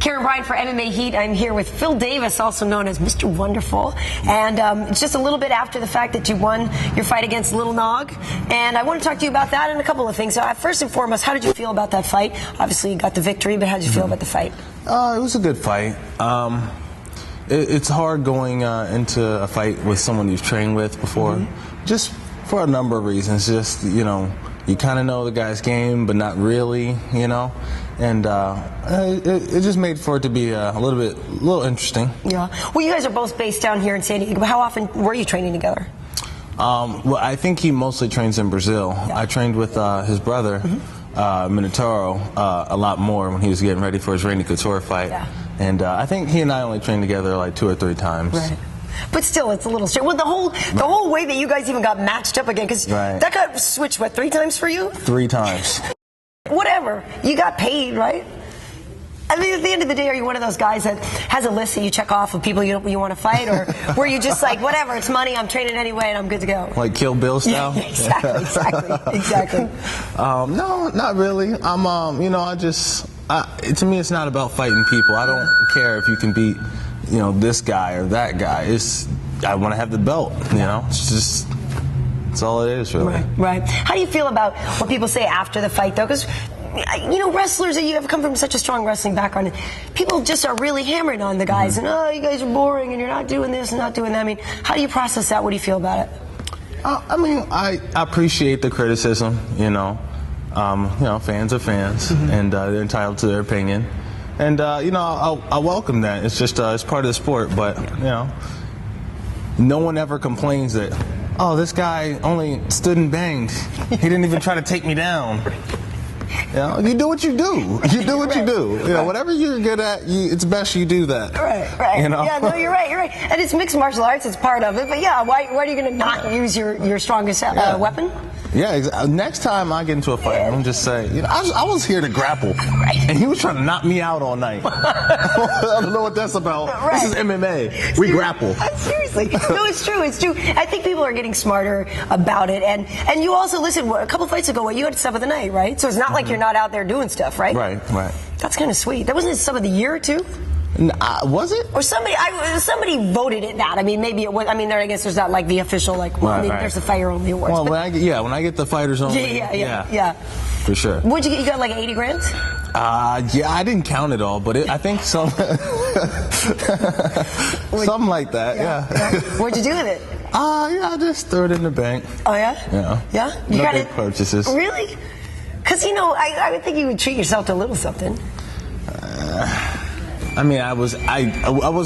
Karyn Bryant for MMA Heat. I'm here with Phil Davis, also known as Mr. Wonderful. And it's just a little bit after the fact that you won your fight against Little Nog. And I want to talk to you about that and a couple of things. So first and foremost, how did you feel about that fight? Obviously, you got the victory, but how did you feel about the fight? It was a good fight. It's hard going into a fight with someone you've trained with before, just for a number of reasons. Just, you know, you kind of know the guy's game, but not really, you know. And it just made for it to be a little interesting. Yeah. Well, you guys are both based down here in San Diego. How often were you training together? Well, I think he mostly trains in Brazil. Yeah. I trained with his brother, Minotauro, a lot more when he was getting ready for his Randy Couture fight. Yeah. And I think he and I only trained together like 2 or 3 times. Right. But still, it's a little strange. Well, the whole way that you guys even got matched up again, because that got switched, what, 3 times for you? 3 times. Whatever. You got paid, right? I mean, at the end of the day, are you one of those guys that has a list that you check off of people you want to fight, or were you just like, whatever, it's money, I'm training anyway, and I'm good to go? Like Kill Bill style? Yeah, exactly. No, not really. I'm, you know, to me, it's not about fighting people. I don't care if you can beat, you know, this guy or that guy. I want to have the belt, you know? That's all it is, really. Right. How do you feel about what people say after the fight, though? Because, you know, wrestlers, you have come from such a strong wrestling background, and people just are really hammering on the guys, and, oh, you guys are boring, and you're not doing this and not doing that. I mean, how do you process that? What do you feel about it? I mean, I appreciate the criticism, you know. You know, fans are fans, and they're entitled to their opinion. And, you know, I welcome that. It's just, it's part of the sport, but, you know, no one ever complains that, oh, this guy only stood and banged. He didn't even try to take me down. You know, you do what you do. You do what you do. You know, whatever you're good at, it's best you do that. Right. You know? Yeah, no, you're right. And it's mixed martial arts, it's part of it. But yeah, why are you going to not use your strongest weapon? Yeah, next time I get into a fight, I'm going to just say, you know, I was here to grapple, and he was trying to knock me out all night. I don't know what that's about. This is MMA. We grapple. Seriously. No, it's true. I think people are getting smarter about it. And you also, listen, a couple fights ago, you had Sub of the Night, right? So it's not like you're not out there doing stuff, right? Right. That's kind of sweet. That wasn't Sub of the Year, too? Was it? Or somebody voted it that. I mean, maybe it was. I mean, I guess there's not like the official, like, there's the Fighter Only Awards. Well, when I get the Fighters Only. Yeah. For sure. What'd you get? You got like 80 grand? Yeah, I didn't count it all, but I think something like that, yeah. What'd you do with it? Yeah, I just threw it in the bank. Oh, yeah? Yeah? You no big purchases. Really? Because, you know, I would think you would treat yourself to a little something. I mean, I was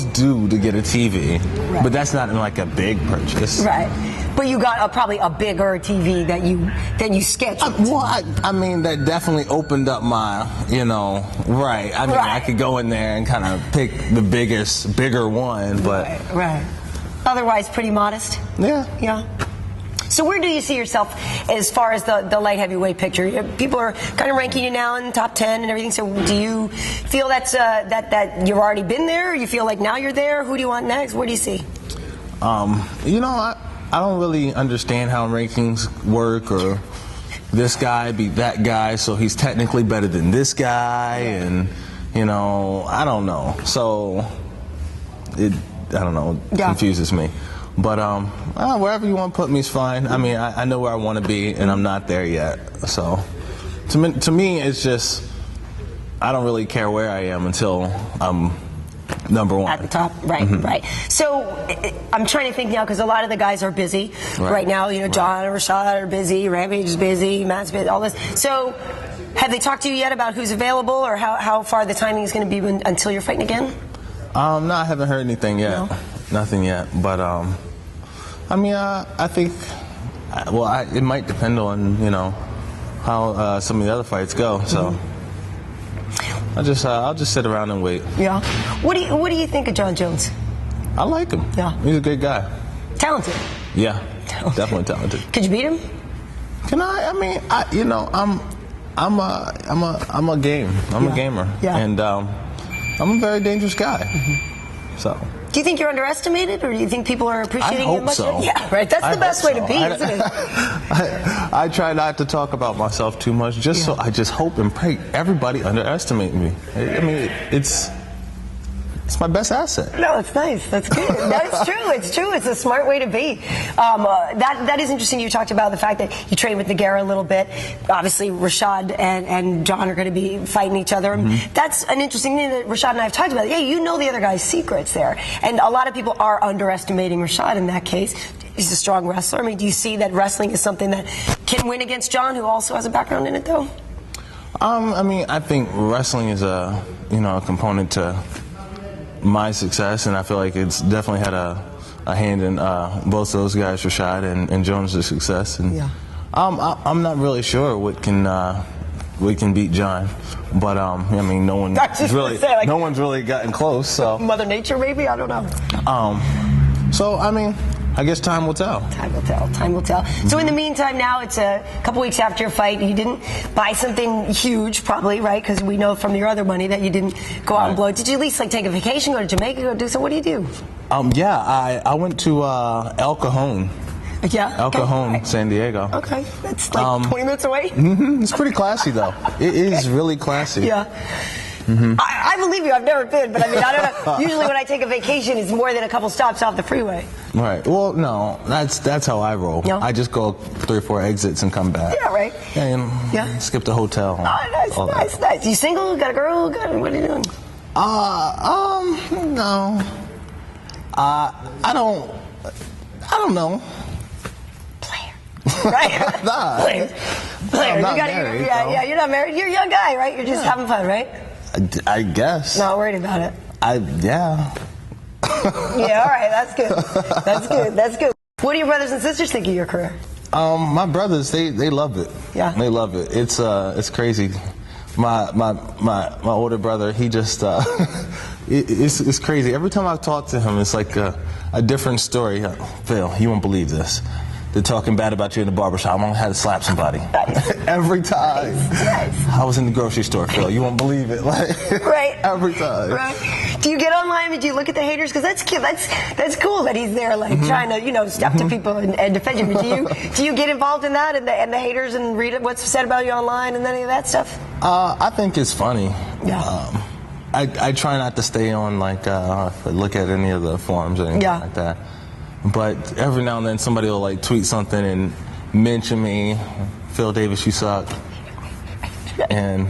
due to get a TV, but that's not like a big purchase. Right. But you got probably a bigger TV than you scheduled. I mean, that definitely opened up my, you know, I mean, I could go in there and kind of pick the bigger one, but. Right. Otherwise, pretty modest. Yeah. So where do you see yourself as far as the light heavyweight picture? People are kind of ranking you now in the top 10 and everything. So do you feel that you've already been there? Or you feel like now you're there? Who do you want next? Where do you see? You know, I don't really understand how rankings work, or this guy beat that guy, so he's technically better than this guy, and you know, I don't know. So it confuses me. But wherever you want to put me is fine. I mean, I know where I want to be, and I'm not there yet. So to me, it's just, I don't really care where I am until I'm number 1. At the top, right. So I'm trying to think now, because a lot of the guys are busy right now. You know, Jon and Rashad are busy, Rampage is busy, Matt's busy, all this. So have they talked to you yet about who's available, or how far the timing is going to be until you're fighting again? No, I haven't heard anything yet. No? Nothing yet. But I mean, I think, it might depend on, you know, how some of the other fights go. So I'll just sit around and wait. Yeah. What do you think of Jon Jones? I like him. Yeah. He's a good guy. Talented. Yeah. Definitely talented. Could you beat him? Can I? I mean, you know, I'm a gamer. Yeah. And I'm a very dangerous guy. So. Do you think you're underestimated, or do you think people are appreciating you much? So. Yeah, right. That's the best way to be, isn't it? I try not to talk about myself too much, so I just hope and pray everybody underestimate me. I mean, it's it's my best asset. No, it's nice. That's good. That's true. It's true. It's a smart way to be. That is interesting. You talked about the fact that you train with Nogueira a little bit. Obviously, Rashad and Jon are going to be fighting each other. That's an interesting thing that Rashad and I have talked about. Yeah, you know the other guy's secrets there. And a lot of people are underestimating Rashad in that case. He's a strong wrestler. I mean, do you see that wrestling is something that can win against Jon, who also has a background in it, though? I mean, I think wrestling is a component to my success, and I feel like it's definitely had a hand in both those guys, Rashad and Jones' success. And yeah. I'm not really sure what can beat Jon, but I mean, no one's really gotten close. So Mother Nature, maybe, I don't know. So I mean, I guess time will tell. Time will tell. Time will tell. So in the meantime, now it's a couple weeks after your fight. You didn't buy something huge, probably, right? Because we know from your other money that you didn't go out and blow it. Did you at least like take a vacation, go to Jamaica, go do so? What do you do? Yeah, I went to El Cajon. Yeah. El Cajon, right. San Diego. Okay, that's like 20 minutes away. It's pretty classy, though. It is really classy. Yeah. I believe you. I've never been, but I mean, I don't know. Usually when I take a vacation, it's more than a couple stops off the freeway. Right. Well, no, that's how I roll. No? I just go 3 or 4 exits and come back. Yeah, right. And skip the hotel. Oh, nice. You single? Got a girl? What are you doing? No. I don't know. Right? Nah. Player. I'm not married, yeah, you're not married. You're a young guy, right? You're just having fun, right? I guess. Not worried about it. Yeah. Yeah, all right. That's good. That's good. What do your brothers and sisters think of your career? My brothers, they love it. Yeah. They love it. It's crazy. My older brother, he just it's crazy. Every time I talk to him, it's like a different story. Phil, you won't believe this. They're talking bad about you in the barbershop. I'm gonna have to slap somebody. Every time. Nice. I was in the grocery store, Phil. You won't believe it. Right. Every time. Right. Do you get online and do you look at the haters? Because that's cute. That's cool that he's there, like trying to, step to people and defend you. But do you get involved in that and the haters and read what's said about you online and any of that stuff? I think it's funny. Yeah. I try not to stay on look at any of the forums or anything like that. But every now and then somebody will tweet something and mention me, Phil Davis, you suck. And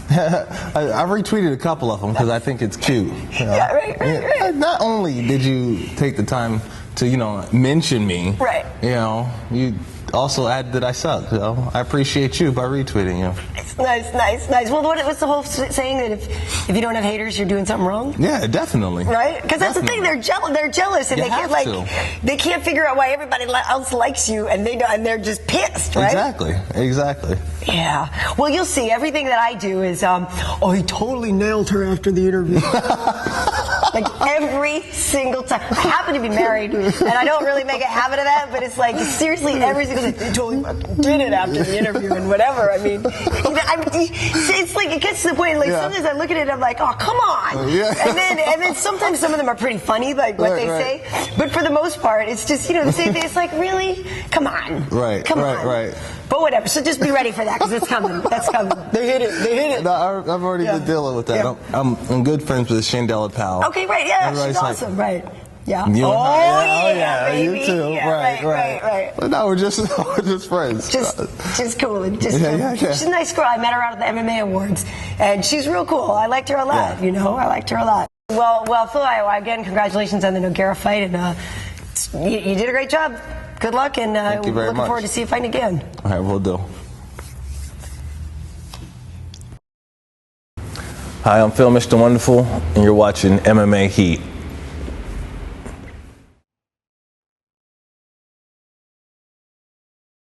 I retweeted a couple of them because I think it's cute. Yeah, right. Not only did you take the time to mention me, right? You also add that I suck. So I appreciate you by retweeting you. Nice. Well, what's the whole saying that if you don't have haters, you're doing something wrong? Yeah, definitely. Right? Because that's the thing. They're jealous, and they can't figure out why everybody else likes you, and they're just pissed, right? Exactly. Yeah. Well, you'll see. Everything that I do is, he totally nailed her after the interview. Like every single time. I happen to be married, and I don't really make a habit of that, but it's like seriously every single time. They totally did it after the interview and whatever. I mean, it's like it gets to the point. Like sometimes I look at it, and I'm like, oh, come on. Yeah. And then sometimes some of them are pretty funny, like what they say. But for the most part, it's just the same thing. It's like, really, come on. Come on. Right. But whatever. So just be ready for that because it's coming. That's coming. They hit it. No, I've already been dealing with that. Yeah. I'm good friends with Shandella Powell. Okay, right. Yeah, she's awesome. Right. Yeah. Yeah, baby. You too. Yeah, right. But no, we're just friends. Just cool. She's a nice girl. I met her out at the MMA Awards, and she's real cool. I liked her a lot. I liked her a lot. Well, Phil, again, congratulations on the Nogueira fight, and you did a great job. Good luck, and we're looking forward to see you fighting again. All right, we'll do. Hi, I'm Phil, Mr. Wonderful, and you're watching MMA Heat.